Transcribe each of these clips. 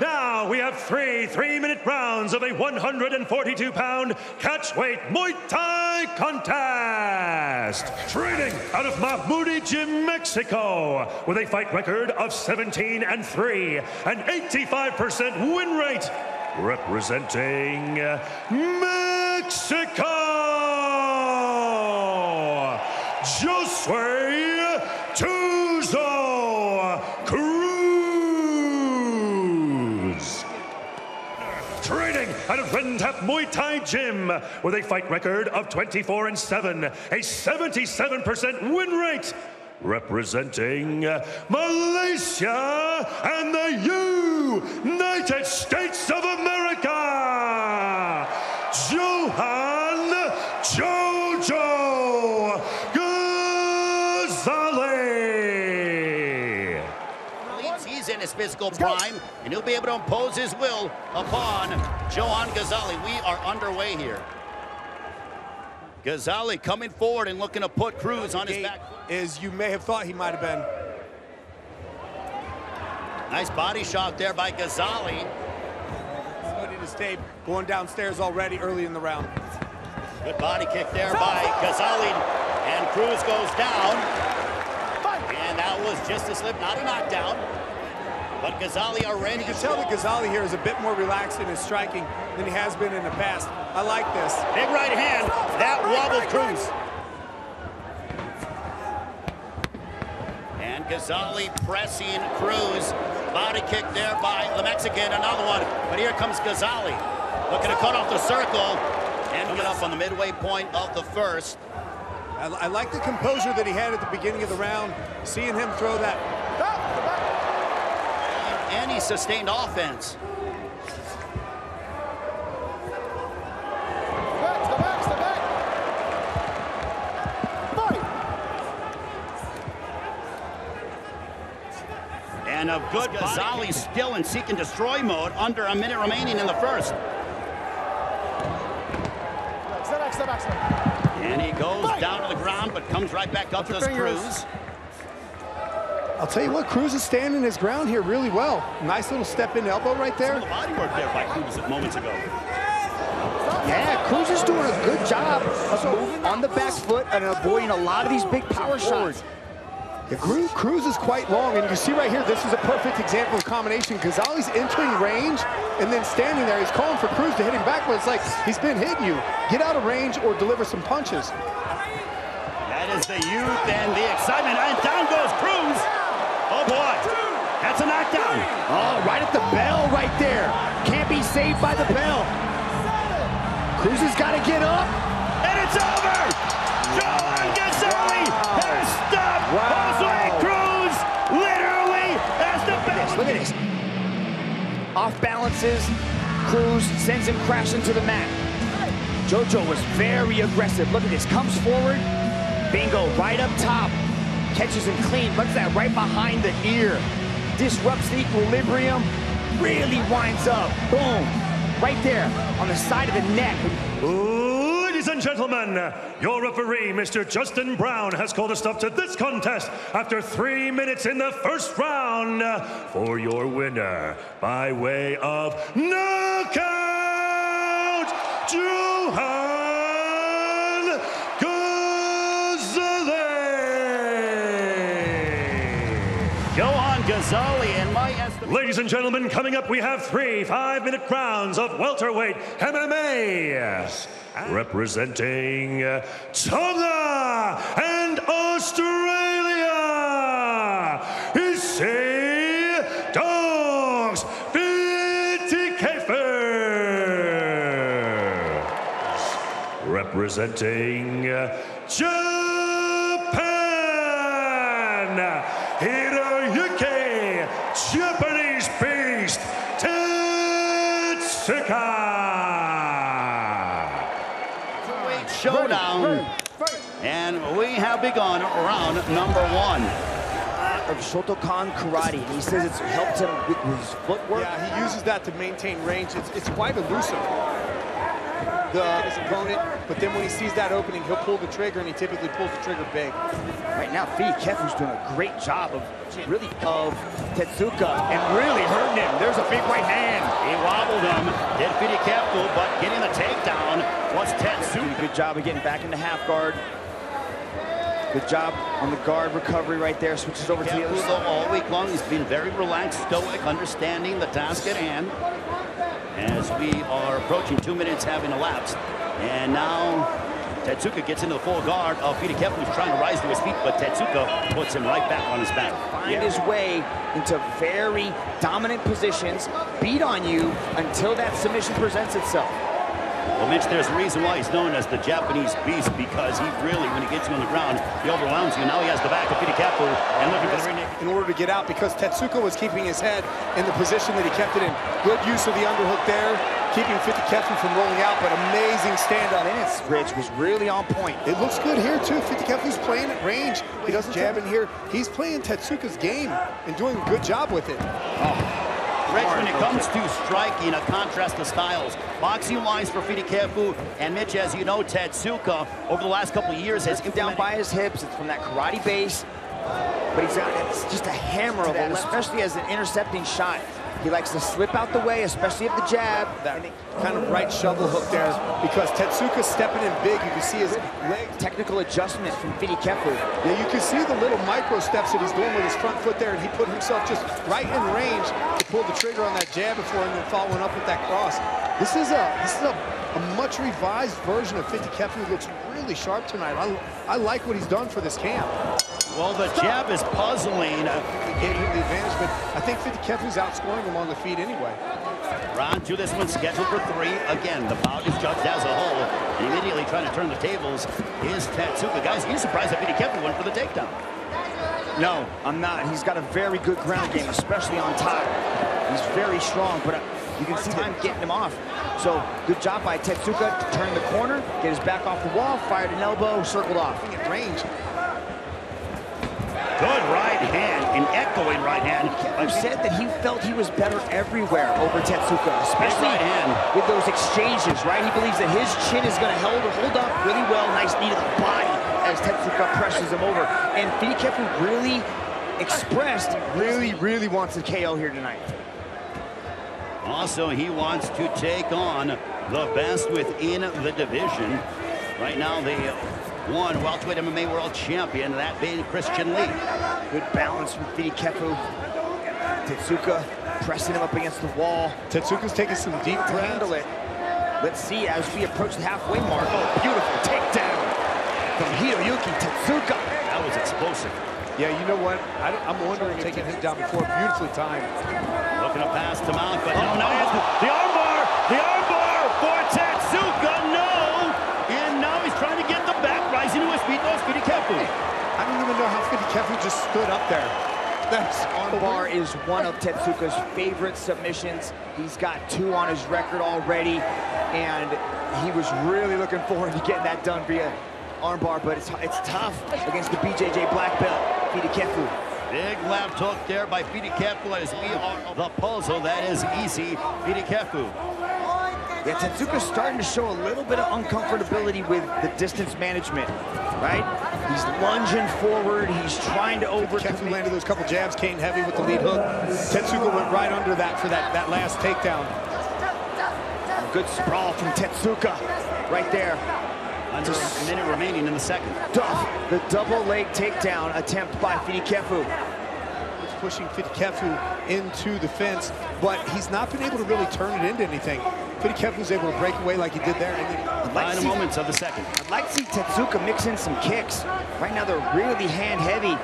now we have three-minute rounds of a 142-pound catchweight Muay Thai contest. Training out of Mahmoudi Gym, Mexico, with a fight record of 17-3 and 85% win rate. Representing Mexico, Josue Cruz. Training out of Red Tap Muay Thai Gym with a fight record of 24-7, a 77% win rate. Representing Malaysia and the United States of America, Johan Jojo Ghazali. He's in his physical prime, and he'll be able to impose his will upon Johan Ghazali. We are underway here. Ghazali coming forward and looking to put Cruz on his back. As you may have thought he might have been. Nice body shot there by Ghazali. Ready to stay going downstairs already early in the round. Good body kick there by Ghazali, and Cruz goes down. And that was just a slip, not a knockdown. But Ghazali already. You can tell that Ghazali here is a bit more relaxed in his striking than he has been in the past. I like this. Big right hand, that wobbled Cruz. And Ghazali pressing Cruz. Body kick there by the Mexican, another one. But here comes Ghazali, looking to cut off the circle and get up on the midway point of the first. I like the composure that he had at the beginning of the round. Seeing him throw that. And he sustained offense. And a good Ghazali still in seek and destroy mode, under a minute remaining in the first. And he goes down to the ground, but comes right back up to Cruz. I'll tell you what, Cruz is standing his ground here really well. Nice little step in elbow right there. Some of the body work there by Cruz moments ago. Yeah, Cruz is doing a good job of moving on the back foot and avoiding a lot of these big power shots. Yeah, Cruz is quite long, and you see right here, this is a perfect example of combination. Ghazali's entering range and then standing there. He's calling for Cruz to hit him back, but it's like he's been hitting you. Get out of range or deliver some punches. That is the youth and the excitement, and down goes Cruz. Oh boy, that's a knockdown. Oh, right at the bell right there. Can't be saved by the bell. Cruz has got to get up. And it's over. Johan Ghazali has stopped Josue Cruz. Literally has the bell. Look at this. Off balances. Cruz sends him crashing to the mat. Jojo was very aggressive. Look at this. Comes forward. Bingo, right up top. Catches him clean, runs that right behind the ear. Disrupts the equilibrium, really winds up. Boom, right there on the side of the neck. Ladies and gentlemen, your referee, Mr. Justin Brown, has called a stop to this contest after 3 minutes in the first round for your winner by way of knockout, Johan Johan Ghazali, and my estimate. Ladies and gentlemen, coming up we have 3 5-minute rounds of welterweight MMA. Representing Tonga and Australia, Dogs Fitikefu. Representing Japan, Hiroyuki, Japanese Beast, Tetsuka. Showdown, and we have begun round number 1. Of Shotokan karate, and he says it's helped him with his footwork. Yeah, he uses that to maintain range. It's quite elusive. his opponent, but then when he sees that opening, he'll pull the trigger, and he typically pulls the trigger big. Right now, Fitikefu's doing a great job of Tetsuka and really hurting him. There's a big right hand. He wobbled him, did Fitikefu, but getting the takedown was Tetsuka. Good job of getting back into half guard. Good job on the guard recovery right there. Switches over to the other side. All week long, he's been very relaxed, stoic, understanding the task at hand. As we are approaching 2 minutes having elapsed. And now Tetsuka gets into the full guard of Fitikefu, who's trying to rise to his feet, but Tetsuka puts him right back on his back. Find his way into very dominant positions, beat on you until that submission presents itself. Well, Mitch, there's a reason why he's known as the Japanese beast, because he really, when he gets you on the ground, he overwhelms you. Now he has the back of Fitikefu and looking for the rear naked. In order to get out, because Tetsuka was keeping his head in the position that he kept it in. Good use of the underhook there, keeping Fitikefu from rolling out, but amazing stand-up. Minutes, Rich, was really on point. It looks good here, too. Fitikefu's playing at range. He doesn't jab in here. He's playing Tetsuka's game and doing a good job with it. Rich, when it comes to striking, a contrast of styles, boxing-wise for Fitikefu, and Mitch, as you know, Tetsuka, over the last couple of years, has down by his hips. It's from that karate base, but it's just a hammer of it, especially as an intercepting shot. He likes to slip out the way, especially at the jab. That kind of right shovel hook there, because Tetsuka's stepping in big. You can see his leg. Technical adjustment from Fitikefu. Yeah, you can see the little micro steps that he's doing with his front foot there, and he put himself just right in range to pull the trigger on that jab before, and then following up with that cross. This is a much revised version of Fitikefu. He looks really sharp tonight. I like what he's done for this camp. Well, the jab is puzzling. He gave him the advantage, but I think Fitikefu's outscoring him on the feet anyway. Round 2, this one's scheduled for 3. Again, the bout is judged as a whole. And immediately trying to turn the tables is Tetsuka. Guys, are you surprised that Fitikefu went for the takedown? No, I'm not. He's got a very good ground game, especially on top. He's very strong, but you can see time getting him off. So, good job by Tetsuka to turn the corner, get his back off the wall, fired an elbow, circled off. At range. Good right hand, an echoing right hand. He said that he felt he was better everywhere over Tetsuka, especially right hand with those exchanges, right? He believes that his chin is going to hold up really well. Nice knee to the body as Tetsuka presses him over. And Fitikefu really expressed, really wants a KO here tonight. Also, he wants to take on the best within the division. Right now, the one welterweight MMA world champion, that being Christian Lee. Good balance from Fitikefu. Tetsuka pressing him up against the wall. Tetsuka's taking some deep breaths. Handle it. Let's see as we approach the halfway mark. Oh, beautiful takedown from Hiroyuki Tetsuka. That was explosive. Yeah, you know what? I'm wondering if taking him down before. Beautifully timed. Looking to pass him out, but no, now he has the armbar for Tetsuka, no! And now he's trying to get the back, rising to his feet, goes Fitikefu. I don't even know how Fitikefu just stood up there. That's armbar is one of Tetsuka's favorite submissions. He's got 2 on his record already, and he was really looking forward to getting that done via armbar, but it's tough against the BJJ black belt, Fitikefu. Big left hook there by Fitikefu as we are the puzzle. That is easy, Fitikefu. Yeah, Tetsuka's starting to show a little bit of uncomfortability with the distance management, right? He's lunging forward, he's trying to overcome. Fitikefu landed those couple jabs, came heavy with the lead hook. Tetsuka went right under that for that last takedown. Good sprawl from Tetsuka right there. Under a minute remaining in the second. The double leg takedown attempt by Fitikefu. It's pushing Fitikefu into the fence, but he's not been able to really turn it into anything. Fitikefu's able to break away like he did there. And then final moments of the second. I'd like to see Tetsuka mix in some kicks. Right now they're really hand heavy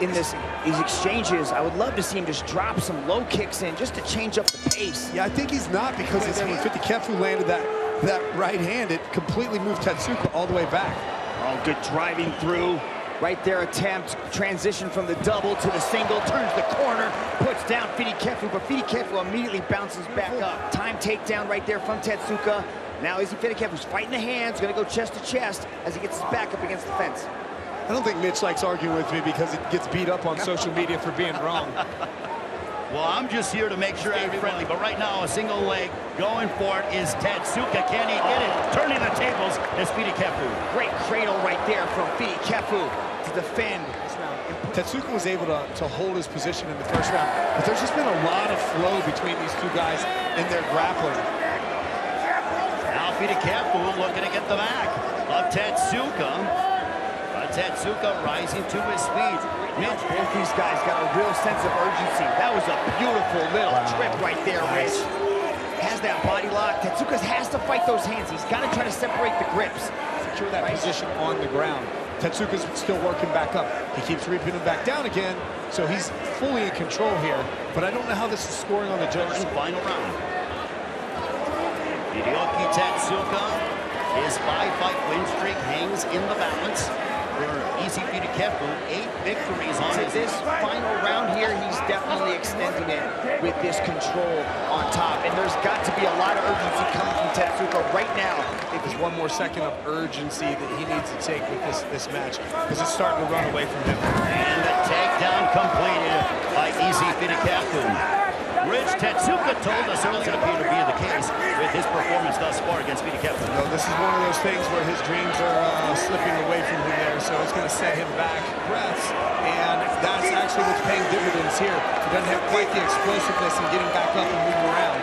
in these exchanges. I would love to see him just drop some low kicks in just to change up the pace. Yeah, I think he's not, because when Fitikefu landed that right hand, it completely moved Tetsuka all the way back. Oh, good driving through. Right there, attempt, transition from the double to the single, turns the corner, puts down Fitikefu, but Fitikefu immediately bounces back up. Time takedown right there from Tetsuka. Now Izzy Fitikefu's fighting the hands, gonna go chest to chest as he gets his back up against the fence. I don't think Mitch likes arguing with me because it gets beat up on social media for being wrong. Well, I'm just here to make sure I'm friendly, but right now a single leg going for it is Tetsuka. Can he get it? Turning the tables is Fitikefu. Great cradle right there from Fitikefu to defend. Tetsuka was able to hold his position in the first round, but there's just been a lot of flow between these two guys in their grappling. Now Fitikefu looking to get the back of Tetsuka. Tetsuka rising to his feet. Mitch, both these guys got a real sense of urgency. That was a beautiful little trip right there, Rich. Has that body lock. Tetsuka has to fight those hands. He's got to try to separate the grips. Secure that position on the ground. Tetsuka's still working back up. He keeps reaping him back down again, so he's fully in control here. But I don't know how this is scoring on the judges. Final round. Hiroyuki Tetsuka, his 5-fight win streak hangs in the balance. For Easy Fitikefu, 8 victories on this final round here. He's definitely extending it with this control on top. And there's got to be a lot of urgency coming from Tetsuka right now. I think there's one more second of urgency that he needs to take with this match, because it's starting to run away from him. And the takedown completed by Easy Fitikefu. Rich, Tetsuka told us earlier to be the case with his performance thus far against Fitikefu. No, this is one of those things where his dreams are slipping away from him there, so it's going to set him back breaths, and that's actually what's paying dividends here. He doesn't have quite the explosiveness in getting back up and moving around.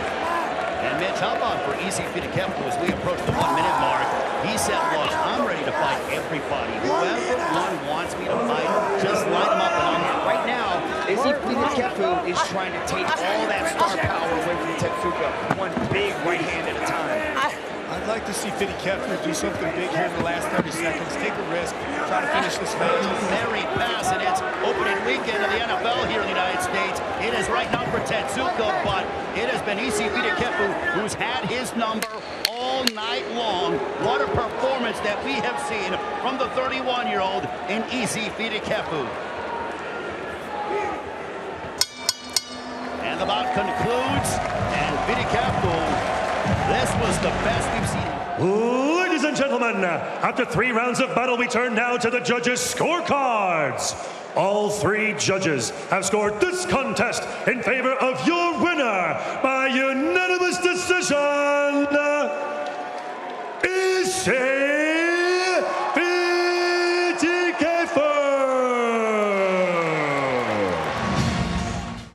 And Mitch, how about for Easy Fitikefu as we approach the 1-minute mark? He said, look, I'm ready to fight everybody. Whoever one wants me to fight, just line them up and I'm here. Right now, Easy Fitikefu is trying to take all that star power away from Tetsuka, one big right hand at a time. I'd like to see Fitikefu do something big here in the last 30 seconds, take a risk, try to finish this match. Very fast, and it's opening weekend of the NFL here in the United States. It is right now for Tetsuka, but it has been Easy Fitikefu who's had his number all night long. What a performance that we have seen from the 31-year-old in Easy Fitikefu. And the bout concludes, and Fitikefu, this was the best we've seen. Ladies and gentlemen, after 3 rounds of battle, we turn now to the judges' scorecards. All 3 judges have scored this contest in favor of your